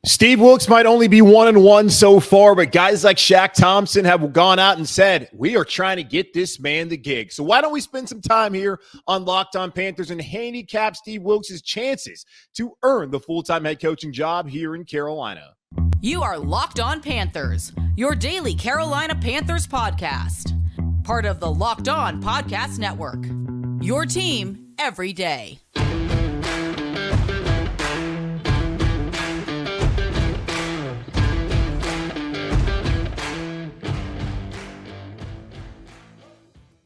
Steve Wilks might only be 1-1 so far, but guys like Shaq Thompson have gone out and said, we are trying to get this man the gig. So why don't we spend some time here on Locked On Panthers and handicap Steve Wilks' chances to earn the full-time head coaching job here in Carolina. You are Locked On Panthers, your daily Carolina Panthers podcast. Part of the Locked On Podcast Network, your team every day.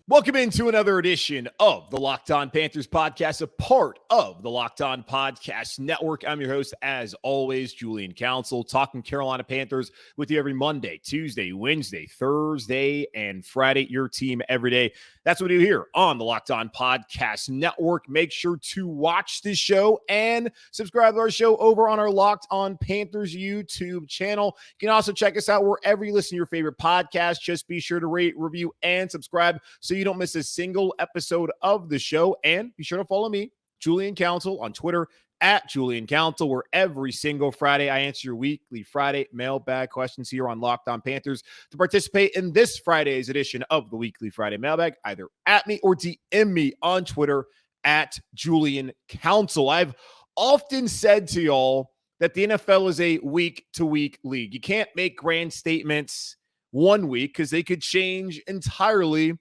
Welcome into another edition of the Locked On Panthers podcast, a part of the Locked On Podcast Network. I'm your host, as always, Julian Council, talking Carolina Panthers with you every Monday, Tuesday, Wednesday, Thursday, and Friday. Your team every day. That's what we do here on the Locked On Podcast Network. Make sure to watch this show and subscribe to our show over on our Locked On Panthers YouTube channel. You can also check us out wherever you listen to your favorite podcast. Just be sure to rate, review, and subscribe so you don't miss a single episode of the show. And be sure to follow me, Julian Council, on Twitter at Julian Council, where every single Friday I answer your weekly Friday mailbag questions here on Locked On Panthers. To participate in this Friday's edition of the weekly Friday mailbag, either at me or DM me on Twitter at Julian Council. I've often said to y'all that the NFL is a week-to-week league. You can't make grand statements one week because they could change entirely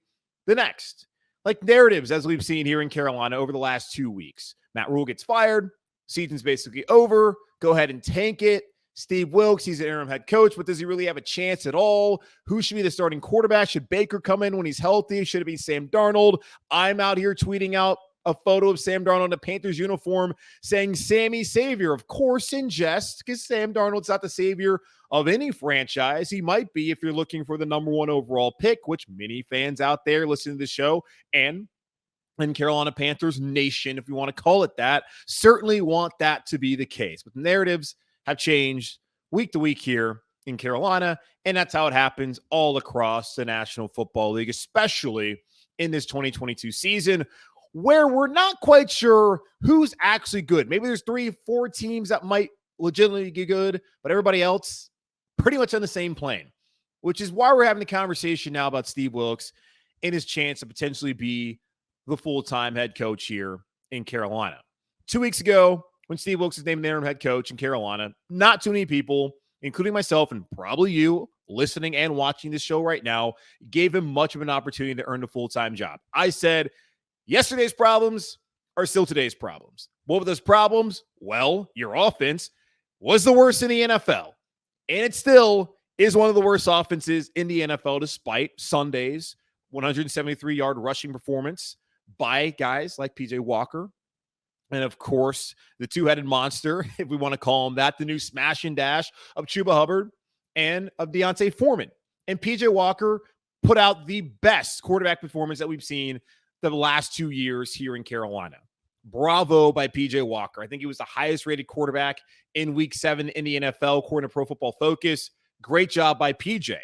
the next. Like narratives, as we've seen here in Carolina over the last 2 weeks. Matt Rule gets fired. Season's basically over. Go ahead and tank it. Steve Wilks, he's an interim head coach, but does he really have a chance at all? Who should be the starting quarterback? Should Baker come in when he's healthy? Should it be Sam Darnold? I'm out here tweeting out a photo of Sam Darnold in a Panthers uniform saying Sammy Savior, of course, in jest, because Sam Darnold's not the savior of any franchise. He might be if you're looking for the number one overall pick, which many fans out there listening to the show and in Carolina Panthers Nation, if you want to call it that, certainly want that to be the case. But the narratives have changed week to week here in Carolina, and that's how it happens all across the National Football League, especially in this 2022 season, where we're not quite sure who's actually good. Maybe there's 3-4 teams that might legitimately be good, but everybody else pretty much on the same plane, which is why we're having the conversation now about Steve Wilks and his chance to potentially be the full-time head coach here in Carolina. 2 weeks ago, when Steve Wilks was named the interim head coach in Carolina, not too many people, including myself and probably you, listening and watching this show right now, gave him much of an opportunity to earn a full-time job. I said, yesterday's problems are still today's problems. What were those problems? Well, your offense was the worst in the NFL. And it still is one of the worst offenses in the NFL, despite Sunday's 173-yard rushing performance by guys like P.J. Walker. And, of course, the two-headed monster, if we want to call him that, the new smash and dash of Chuba Hubbard and of Deontay Foreman. And P.J. Walker put out the best quarterback performance that we've seen the last 2 years here in Carolina. Bravo by P.J. Walker. I think he was the highest-rated quarterback in Week 7 in the NFL, according to Pro Football Focus. Great job by P.J.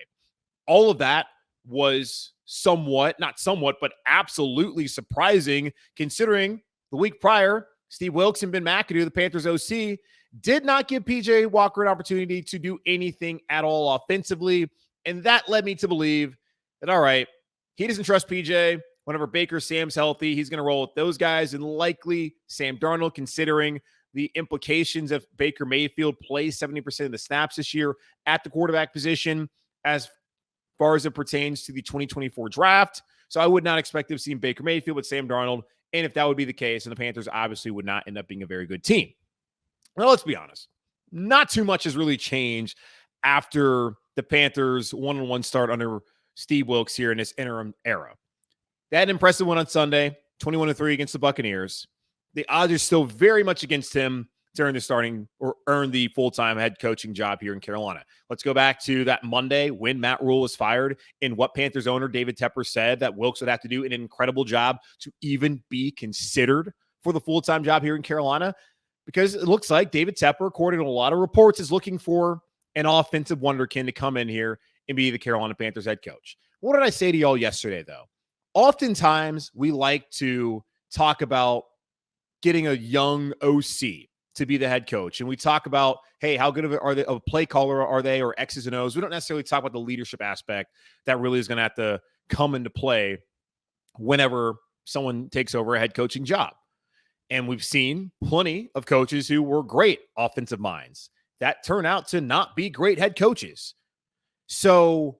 All of that was but absolutely surprising, considering the week prior, Steve Wilks and Ben McAdoo, the Panthers OC, did not give P.J. Walker an opportunity to do anything at all offensively, and that led me to believe that, all right, he doesn't trust P.J. Whenever Baker, Sam's healthy, he's going to roll with those guys, and likely Sam Darnold, considering the implications of Baker Mayfield plays 70% of the snaps this year at the quarterback position as far as it pertains to the 2024 draft. So I would not expect to see Baker Mayfield with Sam Darnold, and if that would be the case, then the Panthers obviously would not end up being a very good team. Now, let's be honest. Not too much has really changed after the Panthers' 1-1 start under Steve Wilks here in this interim era. They had an impressive one on Sunday, 21-3 against the Buccaneers. The odds are still very much against him to earn the full-time head coaching job here in Carolina. Let's go back to that Monday when Matt Rule was fired and what Panthers owner David Tepper said that Wilks would have to do an incredible job to even be considered for the full-time job here in Carolina, because it looks like David Tepper, according to a lot of reports, is looking for an offensive wonderkin to come in here and be the Carolina Panthers head coach. What did I say to y'all yesterday, though? Oftentimes, we like to talk about getting a young OC to be the head coach. And we talk about, hey, how good of a play caller are they, or X's and O's. We don't necessarily talk about the leadership aspect that really is going to have to come into play whenever someone takes over a head coaching job. And we've seen plenty of coaches who were great offensive minds that turn out to not be great head coaches. So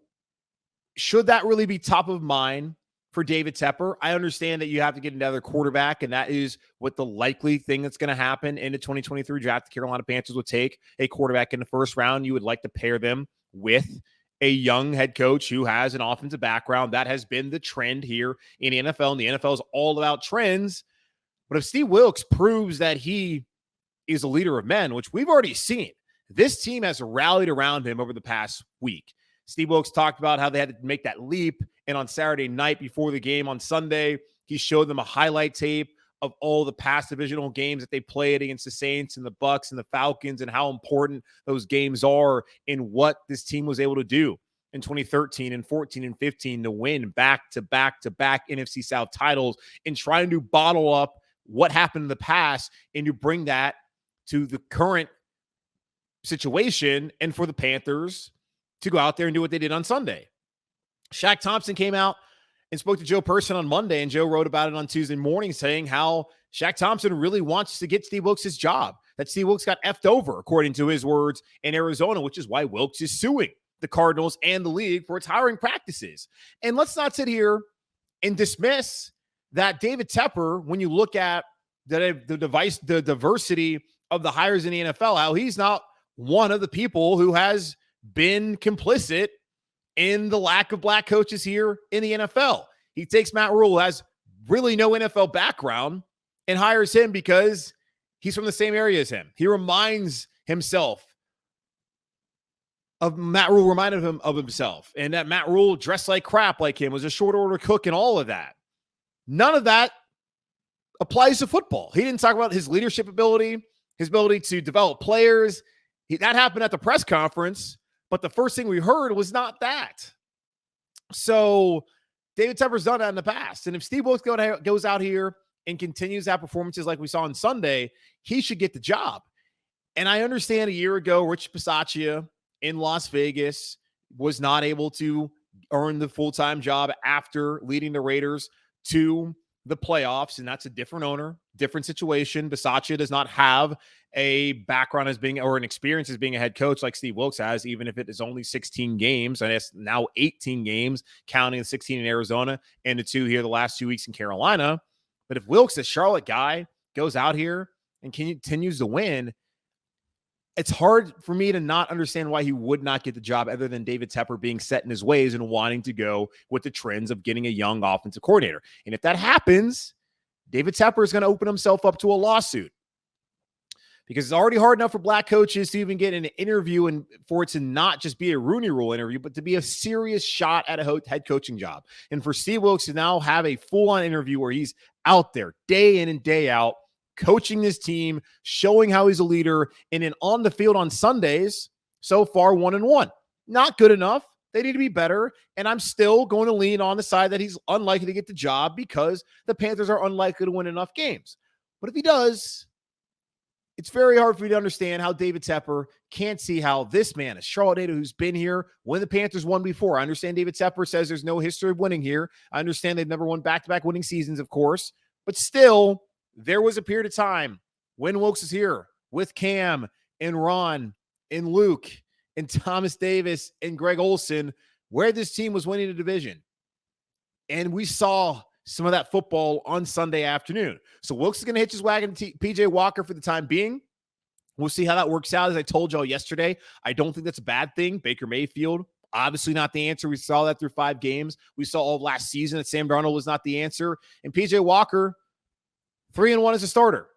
should that really be top of mind for David Tepper? I understand that you have to get another quarterback, and that is what the likely thing that's going to happen in the 2023 draft. The Carolina Panthers would take a quarterback in the first round. You would like to pair them with a young head coach who has an offensive background. That has been the trend here in the NFL, and the NFL is all about trends. But if Steve Wilks proves that he is a leader of men, which we've already seen, this team has rallied around him over the past week. Steve Wilks talked about how they had to make that leap, and on Saturday night before the game on Sunday, he showed them a highlight tape of all the past divisional games that they played against the Saints and the Bucks and the Falcons, and how important those games are in what this team was able to do in 2013 and 14 and 15 to win back-to-back NFC South titles, and trying to bottle up what happened in the past and to bring that to the current situation, and for the Panthers to go out there and do what they did on Sunday. Shaq Thompson came out and spoke to Joe Person on Monday, and Joe wrote about it on Tuesday morning, saying how Shaq Thompson really wants to get Steve Wilks his job, that Steve Wilks got effed over, according to his words, in Arizona, which is why Wilks is suing the Cardinals and the league for its hiring practices. And let's not sit here and dismiss that David Tepper, when you look at the diversity of the hires in the NFL, how he's not one of the people who has been complicit in the lack of black coaches here in the NFL. He takes Matt Rule, who has really no NFL background, and hires him because he's from the same area as him. He reminds himself of Matt Rule, reminded him of himself, and that Matt Rule dressed like crap like him, was a short order cook, and all of that. None of that applies to football. He didn't talk about his leadership ability, his ability to develop players. That happened at the press conference, but the first thing we heard was not that. So David Tepper's done that in the past. And if Steve Wilks goes out here and continues to have performances like we saw on Sunday, he should get the job. And I understand a year ago, Rich Bisaccia in Las Vegas was not able to earn the full-time job after leading the Raiders to the playoffs, and that's a different owner, different situation. Bisaccia does not have a background as being, or an experience as being a head coach like Steve Wilks has, even if it is only 16 games, and it's now 18 games, counting the 16 in Arizona and the 2 here the last 2 weeks in Carolina. But if Wilks, a Charlotte guy, goes out here and continues to win, it's hard for me to not understand why he would not get the job, other than David Tepper being set in his ways and wanting to go with the trends of getting a young offensive coordinator. And if that happens, David Tepper is going to open himself up to a lawsuit, because it's already hard enough for black coaches to even get an interview, and for it to not just be a Rooney Rule interview, but to be a serious shot at a head coaching job. And for Steve Wilks to now have a full-on interview where he's out there day in and day out, coaching this team, showing how he's a leader, and then on the field on Sundays, so far 1-1. Not good enough. They need to be better, and I'm still going to lean on the side that he's unlikely to get the job, because the Panthers are unlikely to win enough games. But if he does, it's very hard for me to understand how David Tepper can't see how this man, a Charlotte native who's been here when the Panthers won before. I understand David Tepper says there's no history of winning here. I understand they've never won back-to-back winning seasons, of course, but still, there was a period of time when Wilkes was here with Cam and Ron and Luke and Thomas Davis and Greg Olsen, where this team was winning the division. And we saw some of that football on Sunday afternoon. So Wilkes is going to hitch his wagon to PJ Walker for the time being. We'll see how that works out. As I told y'all yesterday, I don't think that's a bad thing. Baker Mayfield, obviously not the answer. We saw that through 5 games. We saw all of last season that Sam Darnold was not the answer. And PJ Walker, 3-1 as a starter.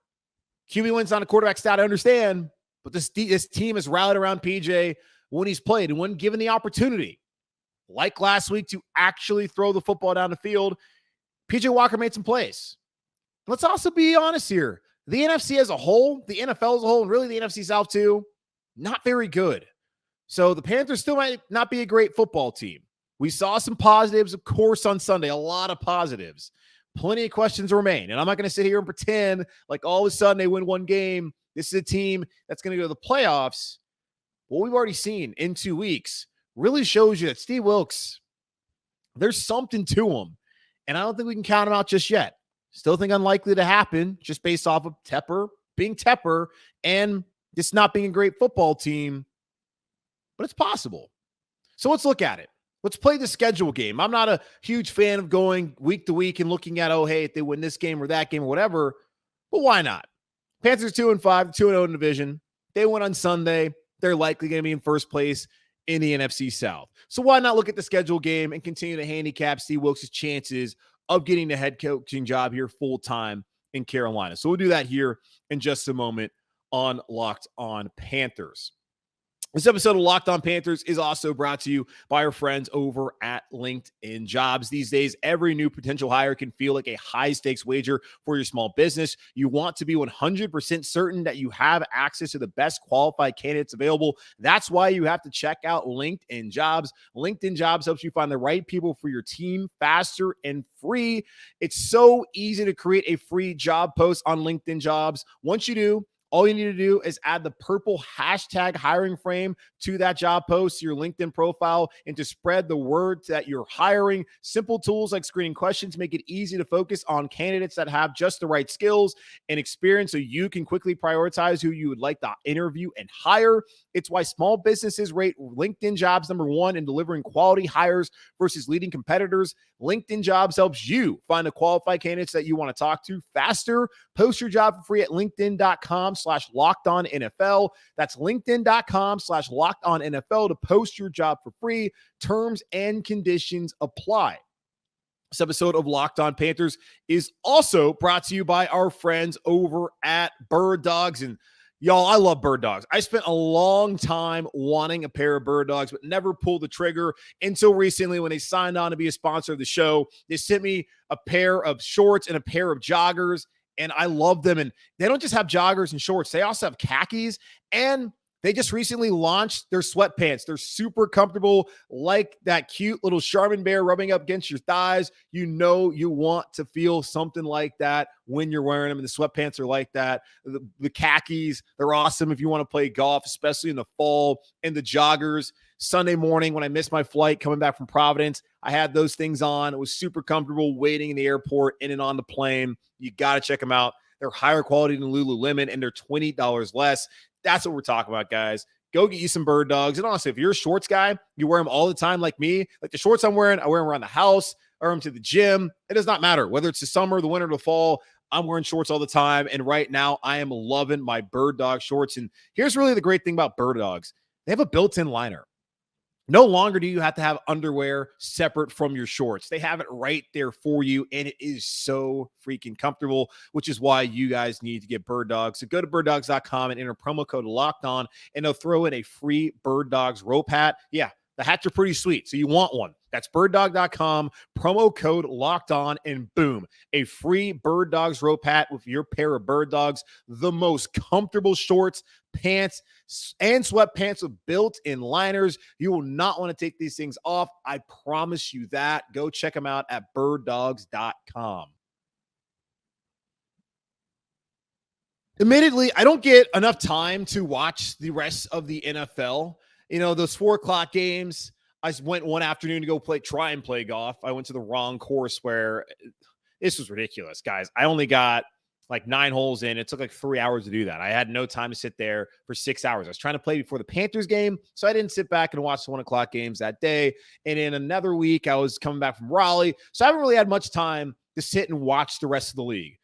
QB wins on a quarterback stat, I understand, but this team has rallied around PJ when he's played, and when given the opportunity, like last week, to actually throw the football down the field, PJ Walker made some plays. Let's also be honest here. The NFC as a whole, the NFL as a whole, and really the NFC South too, not very good. So the Panthers still might not be a great football team. We saw some positives, of course, on Sunday, a lot of positives. Plenty of questions remain, and I'm not going to sit here and pretend like all of a sudden they win one game, this is a team that's going to go to the playoffs. What we've already seen in 2 weeks really shows you that Steve Wilks, there's something to him. And I don't think we can count him out just yet. Still think unlikely to happen just based off of Tepper being Tepper and this not being a great football team, but it's possible. So let's look at it. Let's play the schedule game. I'm not a huge fan of going week to week and looking at, oh, hey, if they win this game or that game or whatever, but why not? Panthers 2-5, 2-0 in division. They win on Sunday. They're likely going to be in first place in the NFC South. So why not look at the schedule game and continue to handicap Steve Wilks' chances of getting the head coaching job here full-time in Carolina. So we'll do that here in just a moment on Locked On Panthers. This episode of Locked On Panthers is also brought to you by our friends over at LinkedIn Jobs. These days, every new potential hire can feel like a high-stakes wager for your small business. You want to be 100% certain that you have access to the best qualified candidates available. That's why you have to check out LinkedIn Jobs. LinkedIn Jobs helps you find the right people for your team faster and free. It's so easy to create a free job post on LinkedIn Jobs. Once you do, all you need to do is add the purple hashtag hiring frame to that job post, to your LinkedIn profile, and to spread the word that you're hiring. Simple tools like screening questions make it easy to focus on candidates that have just the right skills and experience so you can quickly prioritize who you would like to interview and hire. It's why small businesses rate LinkedIn Jobs #1 in delivering quality hires versus leading competitors. LinkedIn Jobs helps you find the qualified candidates that you want to talk to faster. Post your job for free at linkedin.com/lockedonnfl. That's linkedin.com/lockedonnfl to post your job for free. Terms and conditions apply. This episode of Locked On Panthers is also brought to you by our friends over at Bird Dogs. And y'all, I love Bird Dogs. I spent a long time wanting a pair of Bird Dogs, but never pulled the trigger until recently when they signed on to be a sponsor of the show. They sent me a pair of shorts and a pair of joggers, and I love them. And they don't just have joggers and shorts. They also have khakis, and they just recently launched their sweatpants. They're super comfortable, like that cute little Charmin bear rubbing up against your thighs. You know you want to feel something like that when you're wearing them, and the sweatpants are like that. The khakis, they're awesome if you want to play golf, especially in the fall. And the joggers, Sunday morning when I missed my flight coming back from Providence, I had those things on. It was super comfortable waiting in the airport, in and on the plane. You got to check them out. They're higher quality than Lululemon, and they're $20 less. That's what we're talking about, guys. Go get you some Bird Dogs. And honestly, if you're a shorts guy, you wear them all the time like me. Like the shorts I'm wearing, I wear them around the house, I wear them to the gym. It does not matter whether it's the summer, the winter, the fall. I'm wearing shorts all the time. And right now, I am loving my Bird Dog shorts. And here's really the great thing about Bird Dogs. They have a built-in liner. No longer do you have to have underwear separate from your shorts. They have it right there for you, and it is so freaking comfortable, which is why you guys need to get Bird Dogs. So go to birddogs.com and enter promo code Locked On, and they'll throw in a free Bird Dogs rope hat. Yeah, the hats are pretty sweet, so you want one. That's birddog.com, promo code Locked On, and boom, a free Bird Dogs rope hat with your pair of Bird Dogs. The most comfortable shorts, pants, and sweatpants with built-in liners. You will not want to take these things off. I promise you that. Go check them out at birddogs.com. Admittedly, I don't get enough time to watch the rest of the NFL. You know, those 4:00 games, I went one afternoon to try and play golf. I went to the wrong course where this was ridiculous, guys. I only got like 9 holes in. It took like 3 hours to do that. I had no time to sit there for 6 hours. I was trying to play before the Panthers game, so I didn't sit back and watch the 1:00 games that day. And in another week, I was coming back from Raleigh, so I haven't really had much time to sit and watch the rest of the league.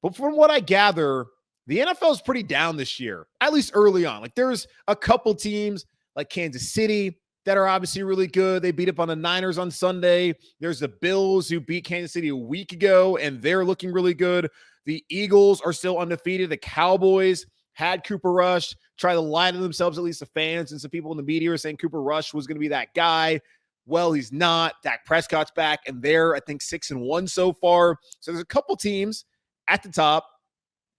But from what I gather, the NFL is pretty down this year, at least early on. Like there's a couple teams like Kansas City that are obviously really good. They beat up on the Niners on Sunday. There's the Bills who beat Kansas City a week ago, and they're looking really good. The Eagles are still undefeated. The Cowboys had Cooper Rush try to lie to themselves, at least the fans and some people in the media are saying Cooper Rush was going to be that guy. Well, he's not. Dak Prescott's back, and they're, I think, 6-1 so far. So there's a couple teams at the top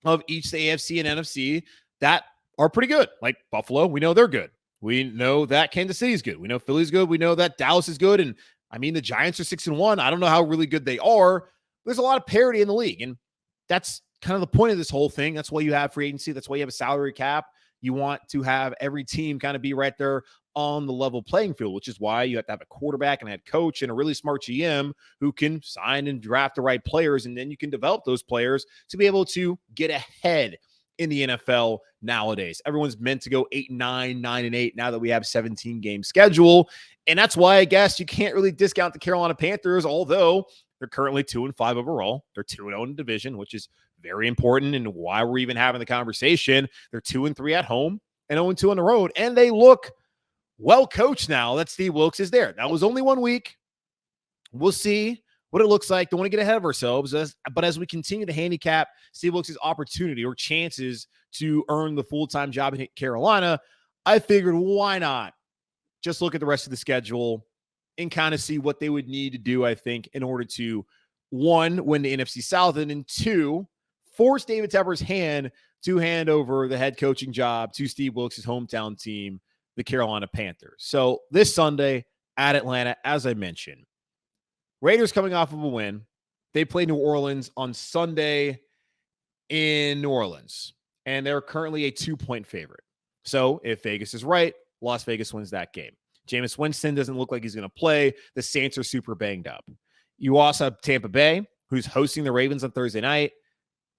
of each the AFC and NFC that are pretty good. Like Buffalo, we know they're good. We know that Kansas City is good. We know Philly's good. We know that Dallas is good. And I mean, the Giants are 6-1. I don't know how really good they are. There's a lot of parity in the league, and that's kind of the point of this whole thing. That's why you have free agency. That's why you have a salary cap. You want to have every team kind of be right there on the level playing field, which is why you have to have a quarterback and a head coach and a really smart GM who can sign and draft the right players. And then you can develop those players to be able to get ahead in the NFL nowadays. Everyone's meant to go 8-9, 9-8 now that we have 17-game schedule. And that's why I guess you can't really discount the Carolina Panthers, although they're currently 2-5 overall. They're 2-0 in the division, which is very important and why we're even having the conversation. They're 2-3 at home and 0-2 on the road. And they look well coached now that Steve Wilks is there. That was only 1 week. We'll see what it looks like. Don't want to get ahead of ourselves. But as we continue to handicap Steve Wilks' opportunity or chances to earn the full-time job in Carolina, I figured why not just look at the rest of the schedule and kind of see what they would need to do, I think, in order to, 1, win the NFC South, and then 2, force David Tepper's hand to hand over the head coaching job to Steve Wilks' hometown team, the Carolina Panthers. So this Sunday at Atlanta, as I mentioned, Raiders coming off of a win. They play New Orleans on Sunday in New Orleans, and they're currently a 2-point favorite. So if Vegas is right, Las Vegas wins that game. Jameis Winston doesn't look like he's going to play. The Saints are super banged up. You also have Tampa Bay, who's hosting the Ravens on Thursday night.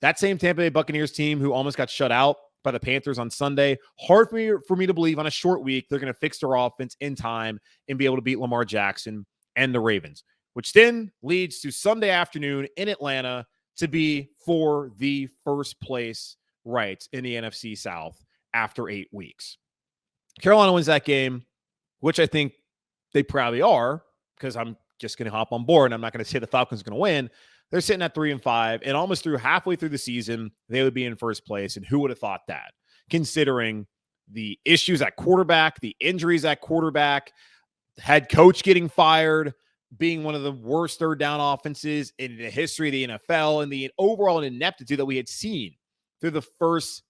That same Tampa Bay Buccaneers team who almost got shut out by the Panthers on Sunday. Hard for me to believe on a short week they're going to fix their offense in time and be able to beat Lamar Jackson and the Ravens, which then leads to Sunday afternoon in Atlanta to be for the first place right in the NFC South after 8 weeks. Carolina wins that game, which I think they probably are, because I'm just going to hop on board and I'm not going to say the Falcons are going to win. They're sitting at 3-5, and almost through halfway through the season, they would be in first place. And who would have thought that, considering the issues at quarterback, the injuries at quarterback, head coach getting fired, being one of the worst third down offenses in the history of the NFL, and the overall ineptitude that we had seen through the first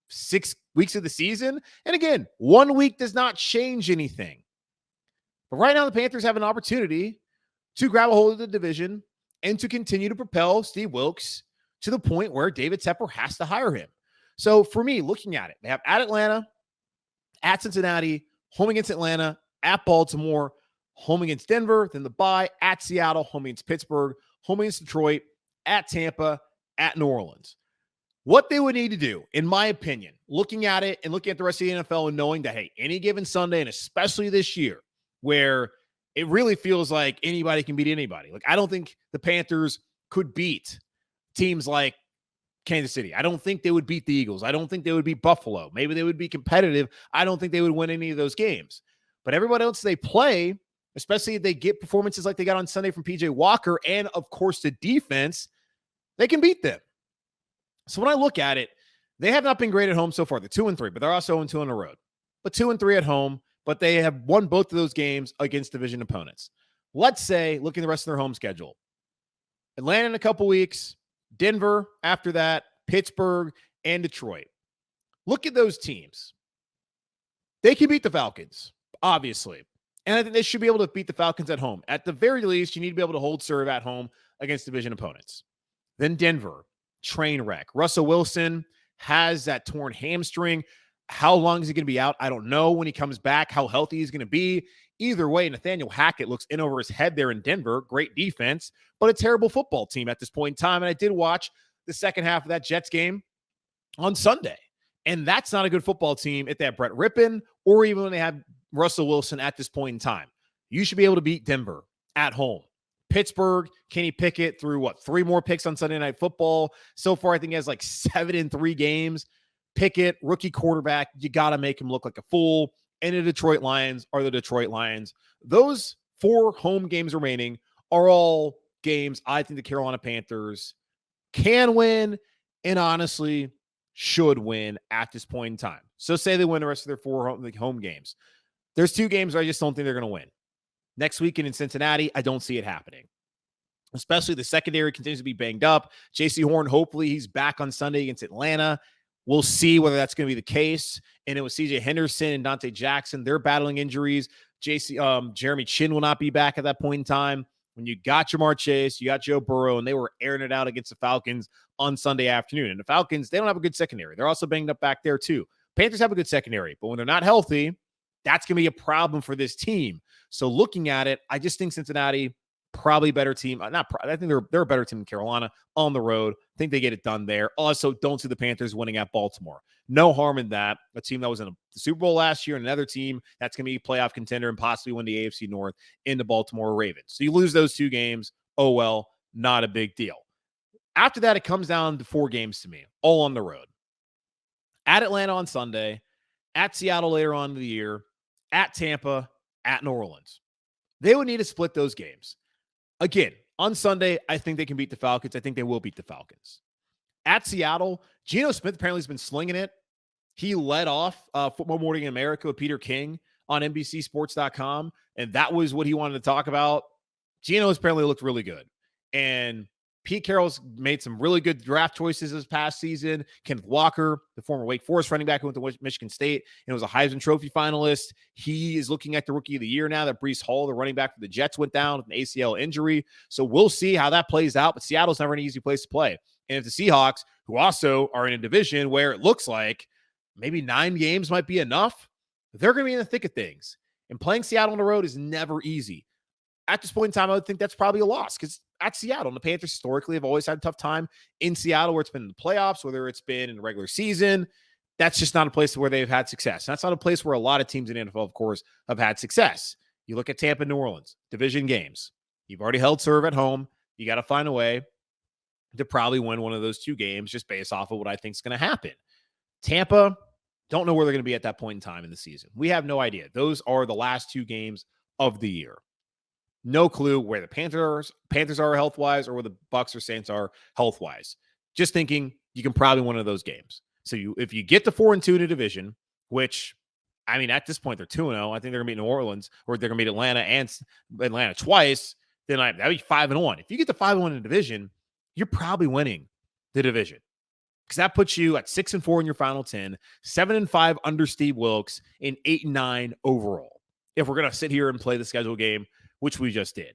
6 weeks of the season. And again, 1 week does not change anything. But right now, the Panthers have an opportunity to grab a hold of the division and to continue to propel Steve Wilks to the point where David Tepper has to hire him. So for me, looking at it, they have at Atlanta, at Cincinnati, home against Atlanta, at Baltimore, home against Denver, then the bye, at Seattle, home against Pittsburgh, home against Detroit, at Tampa, at New Orleans. What they would need to do, in my opinion, looking at it and looking at the rest of the NFL and knowing that, hey, any given Sunday, and especially this year, where it really feels like anybody can beat anybody. Like, I don't think the Panthers could beat teams like Kansas City. I don't think they would beat the Eagles. I don't think they would beat Buffalo. Maybe they would be competitive. I don't think they would win any of those games. But everybody else they play, especially if they get performances like they got on Sunday from PJ Walker and, of course, the defense, they can beat them. So when I look at it, they have not been great at home so far. They're 2-3, but they're also 0-2 on the road. But 2-3 at home, but they have won both of those games against division opponents. Let's say, looking at the rest of their home schedule, Atlanta in a couple weeks, Denver after that, Pittsburgh, and Detroit. Look at those teams. They can beat the Falcons, obviously. And I think they should be able to beat the Falcons at home. At the very least, you need to be able to hold serve at home against division opponents. Then Denver, train wreck. Russell Wilson has that torn hamstring. How long is he going to be out? I don't know. When he comes back, how healthy he's going to be. Either way, Nathaniel Hackett looks in over his head there in Denver. Great defense, but a terrible football team at this point in time. And I did watch the second half of that Jets game on Sunday. And that's not a good football team if they have Brett Rippon or even when they have Russell Wilson at this point in time. You should be able to beat Denver at home. Pittsburgh, Kenny Pickett threw 3 more picks on Sunday Night Football. So far, I think he has 7 in 3 games. Pickett, rookie quarterback, you got to make him look like a fool. And the Detroit Lions are the Detroit Lions. Those 4 home games remaining are all games I think the Carolina Panthers can win and honestly should win at this point in time. So say they win the rest of their 4 home games. There's 2 games where I just don't think they're going to win. Next weekend in Cincinnati, I don't see it happening. Especially the secondary continues to be banged up. J.C. Horn, hopefully he's back on Sunday against Atlanta. We'll see whether that's going to be the case. And it was C.J. Henderson and Dante Jackson. They're battling injuries. Jeremy Chin will not be back at that point in time. when you got Jamar Chase, you got Joe Burrow, and they were airing it out against the Falcons on Sunday afternoon. And the Falcons, they don't have a good secondary. They're also banged up back there too. Panthers have a good secondary, but when they're not healthy, that's going to be a problem for this team. So looking at it, I just think Cincinnati, probably better team. I think they're a better team than Carolina on the road. I think they get it done there. Also, don't see the Panthers winning at Baltimore. No harm in that. A team that was in the Super Bowl last year, and another team that's going to be a playoff contender and possibly win the AFC North in the Baltimore Ravens. So you lose those 2 games. Oh, well, not a big deal. After that, it comes down to 4 games to me, all on the road. At Atlanta on Sunday, at Seattle later on in the year, at Tampa, at New Orleans. They would need to split those games. Again, on Sunday, I think they can beat the Falcons. I think they will beat the Falcons. At Seattle, Geno Smith apparently has been slinging it. He led off Football Morning in America with Peter King on NBCSports.com, and that was what he wanted to talk about. Geno has apparently looked really good. And Pete Carroll's made some really good draft choices this past season. Kenneth Walker, the former Wake Forest running back who went to Michigan State and was a Heisman Trophy finalist. He is looking at the Rookie of the Year now that Breece Hall, the running back for the Jets, went down with an ACL injury. So we'll see how that plays out, but Seattle's never an easy place to play. And if the Seahawks, who also are in a division where it looks like maybe 9 games might be enough, they're going to be in the thick of things. And playing Seattle on the road is never easy. At this point in time, I would think that's probably a loss because at Seattle, and the Panthers historically have always had a tough time in Seattle, where it's been in the playoffs, whether it's been in the regular season. That's just not a place where they've had success. That's not a place where a lot of teams in the NFL, of course, have had success. You look at Tampa, New Orleans, division games. You've already held serve at home. You got to find a way to probably win one of those 2 games just based off of what I think is going to happen. Tampa, don't know where they're going to be at that point in time in the season. We have no idea. Those are the last 2 games of the year. No clue where the Panthers are health-wise or where the Bucs or Saints are health-wise. Just thinking you can probably win one of those games. So if you get to 4-2 in a division, which, I mean, at this point, they're 2-0. I think they're going to beat New Orleans, or they're going to beat Atlanta twice. Then that'd be 5-1. If you get to 5-1 in a division, you're probably winning the division. Because that puts you at 6-4 in your final 10, 7-5 under Steve Wilks, and 8-9 overall. If we're going to sit here and play the schedule game, which we just did.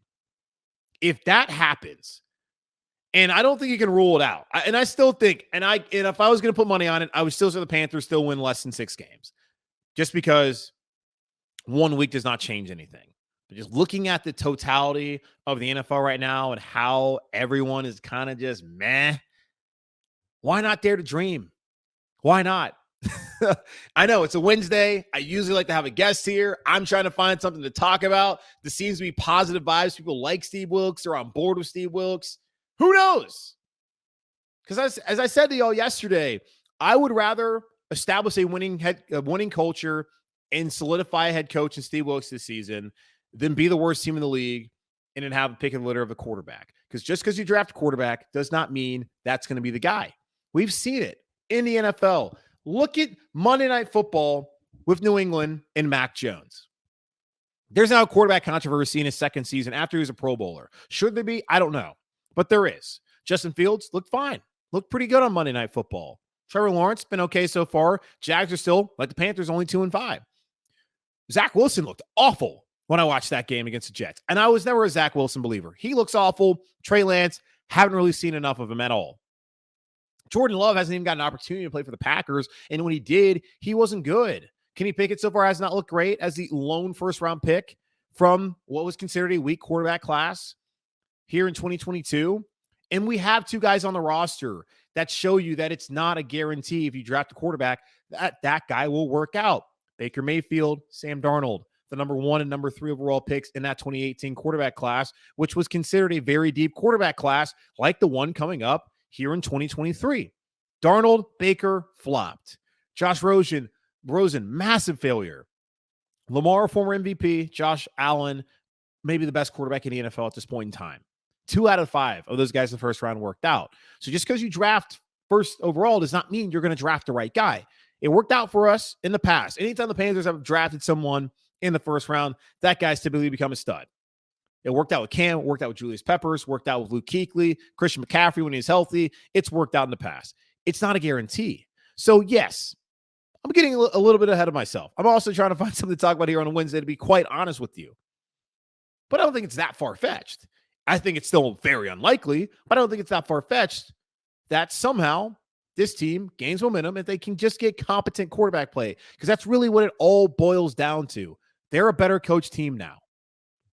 If that happens, and I don't think you can rule it out, and I still think, and if I was going to put money on it, I would still say the Panthers still win less than 6 games, just because 1 week does not change anything. But just looking at the totality of the NFL right now and how everyone is kind of just meh, why not dare to dream? Why not? I know it's a Wednesday. I usually like to have a guest here. I'm trying to find something to talk about. There seems to be positive vibes. People like Steve Wilks. They're on board with Steve Wilks. Who knows? Because as I said to y'all yesterday, I would rather establish a winning culture and solidify a head coach in Steve Wilks this season than be the worst team in the league and then have a pick and litter of a quarterback. Because just because you draft a quarterback does not mean that's going to be the guy. We've seen it in the NFL. Look at Monday Night Football with New England and Mac Jones. There's now a quarterback controversy in his second season after he was a Pro Bowler. Should there be? I don't know. But there is. Justin Fields looked fine. Looked pretty good on Monday Night Football. Trevor Lawrence been okay so far. Jags are still, like the Panthers, only 2-5. Zach Wilson looked awful when I watched that game against the Jets. And I was never a Zach Wilson believer. He looks awful. Trey Lance, haven't really seen enough of him at all. Jordan Love hasn't even got an opportunity to play for the Packers, and when he did, he wasn't good. Kenny Pickett so far has not looked great as the lone first-round pick from what was considered a weak quarterback class here in 2022. And we have 2 guys on the roster that show you that it's not a guarantee if you draft a quarterback that guy will work out. Baker Mayfield, Sam Darnold, the number 1 and number 3 overall picks in that 2018 quarterback class, which was considered a very deep quarterback class like the one coming up here in 2023. Darnold, Baker, flopped. Josh Rosen, massive failure. Lamar, former MVP. Josh Allen, maybe the best quarterback in the NFL at this point in time. 2 out of 5 of those guys in the first round worked out. So just because you draft first overall does not mean you're going to draft the right guy. It worked out for us in the past. Anytime the Panthers have drafted someone in the first round, that guy's typically become a stud. It worked out with Cam, it worked out with Julius Peppers, worked out with Luke Kuechly, Christian McCaffrey when he's healthy. It's worked out in the past. It's not a guarantee. So, yes, I'm getting a little bit ahead of myself. I'm also trying to find something to talk about here on a Wednesday, to be quite honest with you. But I don't think it's that far-fetched. I think it's still very unlikely, but I don't think it's that far-fetched that somehow this team gains momentum if they can just get competent quarterback play, because that's really what it all boils down to. They're a better coach team now.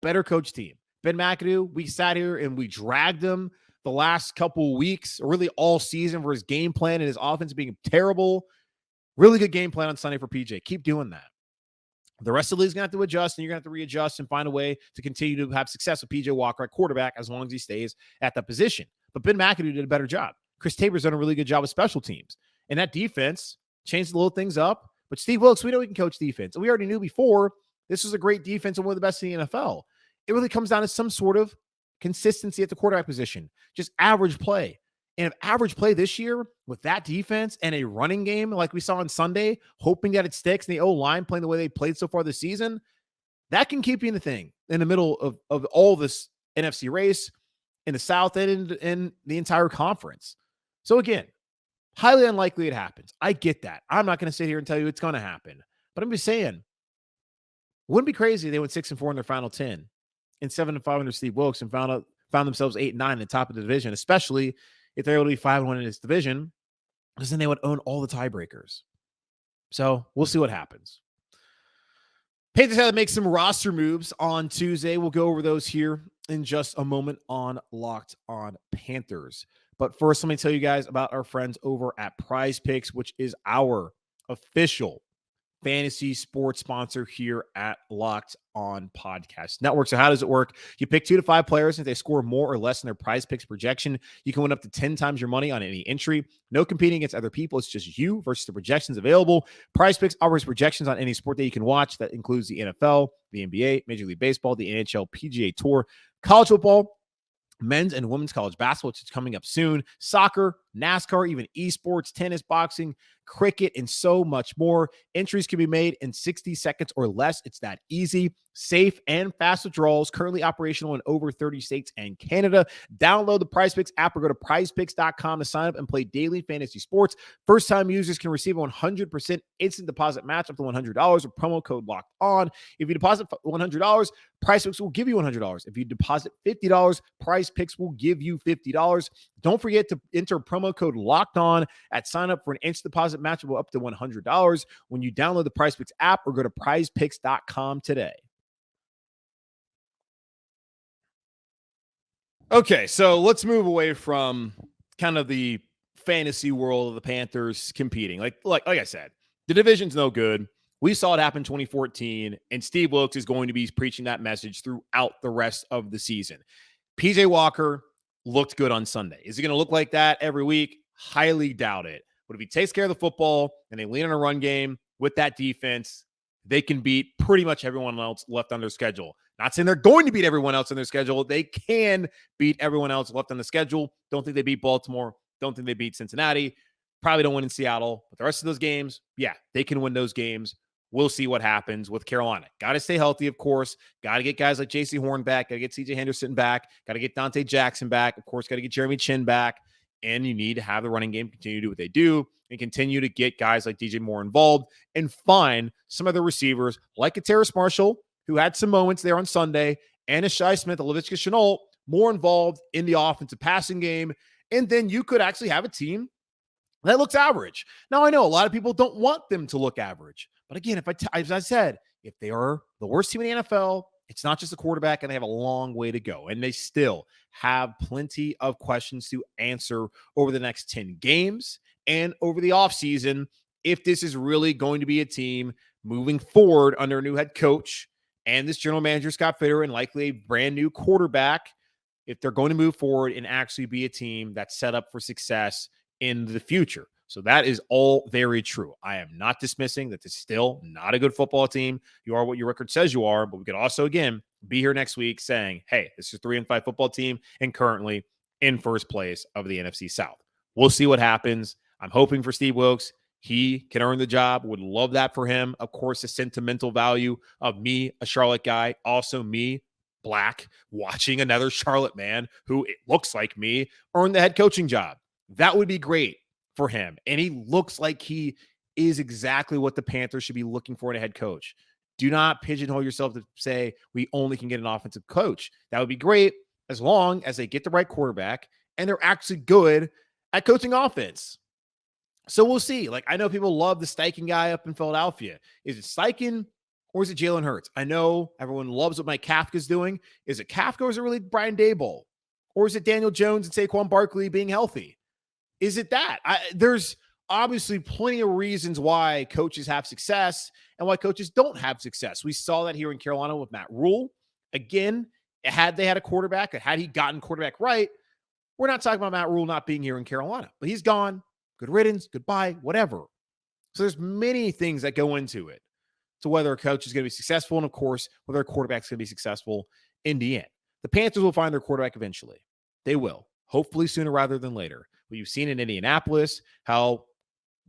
Better coach team. Ben McAdoo, we sat here and we dragged him the last couple of weeks, or really all season, for his game plan and his offense being terrible. Really good game plan on Sunday for PJ. Keep doing that. The rest of the league's going to have to adjust, and you're going to have to readjust and find a way to continue to have success with PJ Walker at quarterback as long as he stays at that position. But Ben McAdoo did a better job. Chris Tabor's done a really good job with special teams. And that defense changed the little things up. But Steve Wilks, we know he can coach defense. And we already knew before this was a great defense and one of the best in the NFL. It really comes down to some sort of consistency at the quarterback position, just average play. And if average play this year with that defense and a running game like we saw on Sunday, hoping that it sticks, and the O-line playing the way they played so far this season, that can keep you in the thing in the middle of all this NFC race in the South and in the entire conference. So again, highly unlikely it happens. I get that. I'm not going to sit here and tell you it's going to happen, but I'm just saying, wouldn't it be crazy if they went 6-4 in their final 10 and 7-5 under Steve Wilks and found themselves 8-9 in the top of the division, especially if they're able to be 5-1 in this division, because then they would own all the tiebreakers. So we'll see what happens. Panthers had to make some roster moves on Tuesday. We'll go over those here in just a moment on Locked On Panthers. But first, let me tell you guys about our friends over at Prize Picks, which is our official fantasy sports sponsor here at Locked On Podcast Network. So how does it work? You pick 2 to 5 players. If they score more or less in their Prize Picks projection, you can win up to 10 times your money on any entry. No competing against other people. It's just you versus the projections available. Prize Picks offers projections on any sport that you can watch. That includes the NFL, the NBA, Major League Baseball, the NHL, PGA Tour, college football, men's and women's college basketball, which is coming up soon, soccer, NASCAR, even esports, tennis, boxing, cricket, and so much more. Entries can be made in 60 seconds or less. It's that easy, safe, and fast withdrawals. Currently operational in over 30 states and Canada. Download the PrizePicks app or go to prizepicks.com to sign up and play daily fantasy sports. First-time users can receive a 100% instant deposit match up to $100 with promo code Locked On. If you deposit $100, PrizePicks will give you $100. If you deposit $50, PrizePicks will give you $50. Don't forget to enter promo code Locked On at sign up for an instant deposit matchable up to $100 when you download the PrizePicks app or go to prizepicks.com today. Okay, so let's move away from kind of the fantasy world of the Panthers competing. Like I said, the division's no good. We saw it happen in 2014, and Steve Wilks is going to be preaching that message throughout the rest of the season. PJ Walker looked good on Sunday. Is he going to look like that every week? Highly doubt it. But if he takes care of the football and they lean on a run game with that defense, they can beat pretty much everyone else left on their schedule. Not saying they're going to beat everyone else on their schedule. They can beat everyone else left on the schedule. Don't think they beat Baltimore. Don't think they beat Cincinnati. Probably don't win in Seattle. But the rest of those games, yeah, they can win those games. We'll see what happens with Carolina. Got to stay healthy, of course. Got to get guys like J.C. Horn back. Got to get C.J. Henderson back. Got to get Dante Jackson back. Of course, got to get Jeremy Chin back. And you need to have the running game continue to do what they do and continue to get guys like DJ Moore involved and find some other receivers like a Terrace Marshall, who had some moments there on Sunday, and a Shi Smith, a Laviska Shenault, more involved in the offensive passing game. And then you could actually have a team that looks average. Now, I know a lot of people don't want them to look average. But again, as I said, if they are the worst team in the NFL, it's not just the quarterback, and they have a long way to go. And they still have plenty of questions to answer over the next 10 games and over the offseason if this is really going to be a team moving forward under a new head coach and this general manager, Scott Fitter, and likely a brand new quarterback, if they're going to move forward and actually be a team that's set up for success in the future. So that is all very true. I am not dismissing that this is still not a good football team. You are what your record says you are, but we could also, again, be here next week saying, hey, this is a 3-5 football team and currently in first place of the NFC South. We'll see what happens. I'm hoping for Steve Wilks. He can earn the job. Would love that for him. Of course, the sentimental value of me, a Charlotte guy, also me, Black, watching another Charlotte man who it looks like me earn the head coaching job. That would be great for him. And he looks like he is exactly what the Panthers should be looking for in a head coach. Do not pigeonhole yourself to say we only can get an offensive coach. That would be great, as long as they get the right quarterback and they're actually good at coaching offense. So we'll see. Like, I know people love the Steichen guy up in Philadelphia. Is it Steichen or is it Jalen Hurts? I know everyone loves what Mike Kafka's doing. Is it Kafka or is it really Brian Daboll? Or is it Daniel Jones and Saquon Barkley being healthy? Is it that? There's obviously plenty of reasons why coaches have success and why coaches don't have success. We saw that here in Carolina with Matt Rule. Again, had they had a quarterback, had he gotten quarterback right, we're not talking about Matt Rule not being here in Carolina, but he's gone. Good riddance, goodbye, whatever. So there's many things that go into it to whether a coach is going to be successful and, of course, whether a quarterback's going to be successful in the end. The Panthers will find their quarterback eventually. They will, hopefully sooner rather than later. But you've seen in Indianapolis how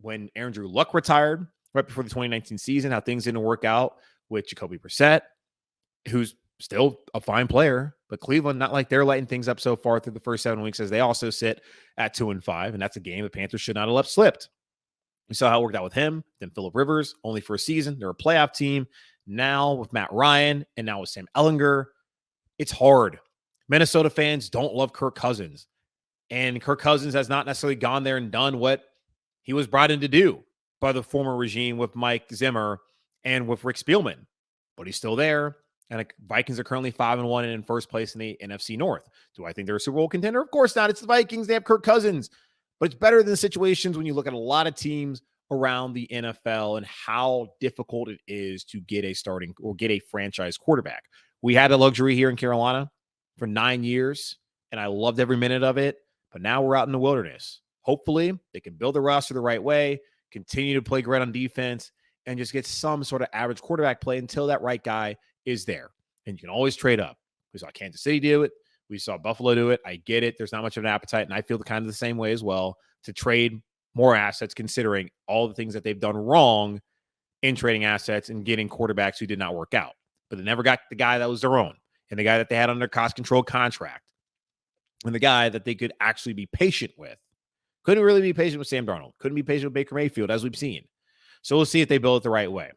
when Andrew Luck retired right before the 2019 season, how things didn't work out with Jacoby Brissett, who's still a fine player, but Cleveland, not like they're lighting things up so far through the first 7 weeks as they also sit at 2-5. And that's a game the Panthers should not have left slipped. We saw how it worked out with him, then Phillip Rivers, only for a season. They're a playoff team. Now with Matt Ryan and now with Sam Ehlinger, it's hard. Minnesota fans don't love Kirk Cousins. And Kirk Cousins has not necessarily gone there and done what he was brought in to do by the former regime with Mike Zimmer and with Rick Spielman. But he's still there. And the Vikings are currently 5-1 and in first place in the NFC North. Do I think they're a Super Bowl contender? Of course not. It's the Vikings. They have Kirk Cousins. But it's better than the situations when you look at a lot of teams around the NFL and how difficult it is to get a starting or get a franchise quarterback. We had a luxury here in Carolina for 9 years, and I loved every minute of it. But now we're out in the wilderness. Hopefully, they can build the roster the right way, continue to play great on defense, and just get some sort of average quarterback play until that right guy is there. And you can always trade up. We saw Kansas City do it. We saw Buffalo do it. I get it. There's not much of an appetite, and I feel kind of the same way as well to trade more assets considering all the things that they've done wrong in trading assets and getting quarterbacks who did not work out. But they never got the guy that was their own and the guy that they had under cost-controlled contract and the guy that they could actually be patient with. Couldn't really be patient with Sam Darnold. Couldn't be patient with Baker Mayfield, as we've seen. So we'll see if they build it the right way.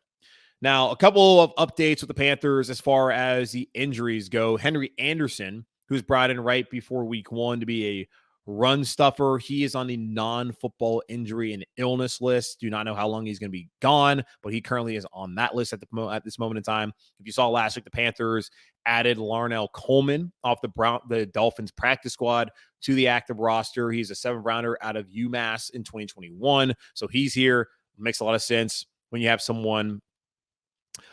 Now, a couple of updates with the Panthers as far as the injuries go. Henry Anderson, who's brought in right before week 1 to be a run stuffer. He is on the non-football injury and illness list. Do not know how long he's going to be gone, but he currently is on that list at this moment in time. If you saw last week, the Panthers added Larnell Coleman off the Dolphins practice squad to the active roster. He's a 7th rounder out of UMass in 2021. So he's here. Makes a lot of sense when you have someone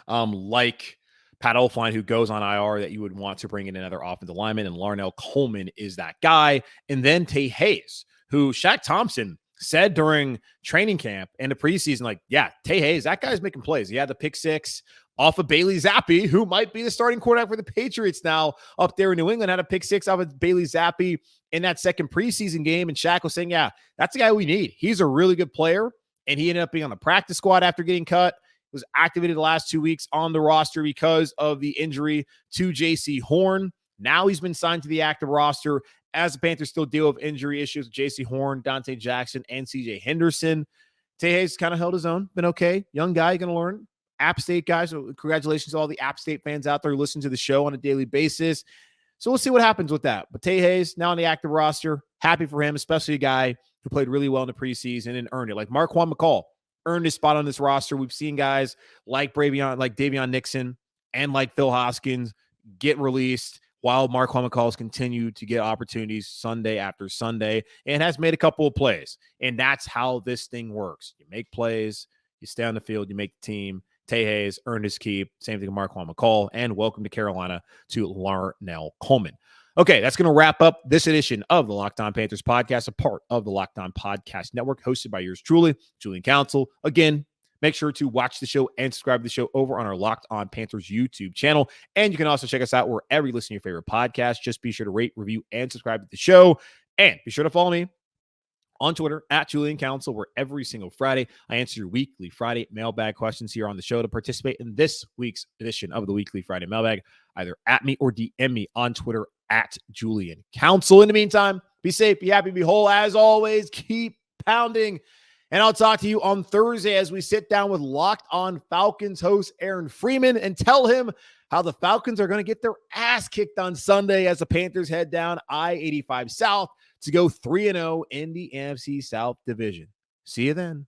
like Pat Elflein, who goes on IR, that you would want to bring in another offensive lineman, and Larnell Coleman is that guy. And then Tay Hayes, who Shaq Thompson said during training camp and the preseason, like, yeah, Tay Hayes, that guy's making plays. He had the pick 6 off of Bailey Zappi, who might be the starting quarterback for the Patriots now up there in New England, had a pick 6 off of Bailey Zappi in that second preseason game. And Shaq was saying, yeah, that's the guy we need. He's a really good player. And he ended up being on the practice squad after getting cut. Was activated the last 2 weeks on the roster because of the injury to J.C. Horn. Now he's been signed to the active roster as the Panthers still deal with injury issues with J.C. Horn, Dante Jackson, and C.J. Henderson. Tay Hayes kind of held his own, been okay. Young guy, going to learn. App State guys, so congratulations to all the App State fans out there who listen to the show on a daily basis. So we'll see what happens with that. But Tay Hayes, now on the active roster, happy for him, especially a guy who played really well in the preseason and earned it. Like Marquand McCall earned his spot on this roster. We've seen guys like Davion Nixon and like Phil Hoskins get released while Marquand McCall has continued to get opportunities Sunday after Sunday and has made a couple of plays. And that's how this thing works. You make plays, you stay on the field, you make the team. Tay Hayes earned his keep. Same thing with Marquand McCall. And welcome to Carolina to Larnell Coleman. Okay, that's going to wrap up this edition of the Locked On Panthers podcast, a part of the Locked On Podcast Network, hosted by yours truly, Julian Council. Again, make sure to watch the show and subscribe to the show over on our Locked On Panthers YouTube channel. And you can also check us out wherever you listen to your favorite podcast. Just be sure to rate, review, and subscribe to the show. And be sure to follow me on Twitter at Julian Council, where every single Friday I answer your weekly Friday mailbag questions here on the show. To participate in this week's edition of the weekly Friday mailbag, either at me or DM me on Twitter at Julian Council. In the meantime, be safe, be happy, be whole. As always, keep pounding And I'll talk to you on Thursday as we sit down with Locked On Falcons host Aaron Freeman and tell him how the Falcons are going to get their ass kicked on Sunday as the Panthers head down I-85 South to go 3-0 in the NFC South division. See you then.